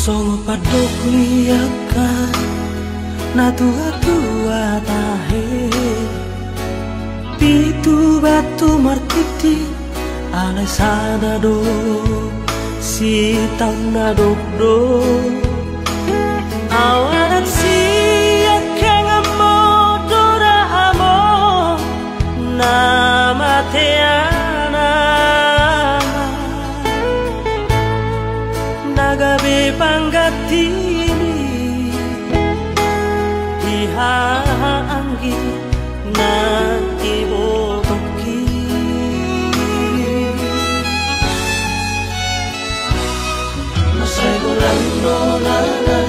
Songo padok liaka na tua tahe pitu batu martiti alai sada do si tang na dok do awanan si akang amo dora amo nama teana nagabe panggatini ihaanggi na ibotoki masay golang nolala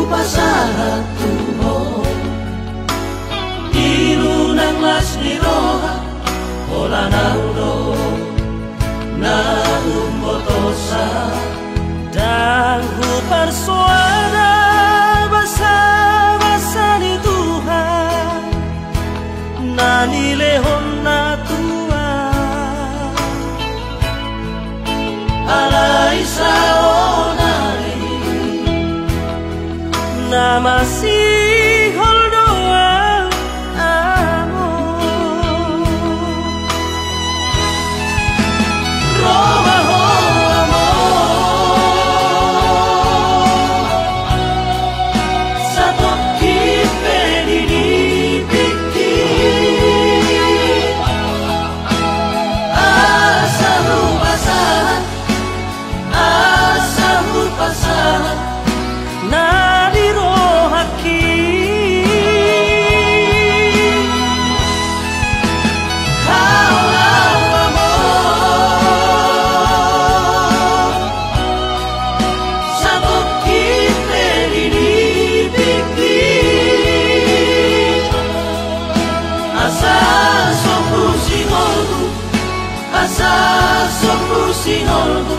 upasara tuho inunang las niroha ola nang do na umbotosa dan ku persuada basa-basa ni Tuhan na nilehon na tua alai saonari na masih holdoa amo Roma amo satu kipe di piki asa rupasan na dirohaki Asa sopru sinolgu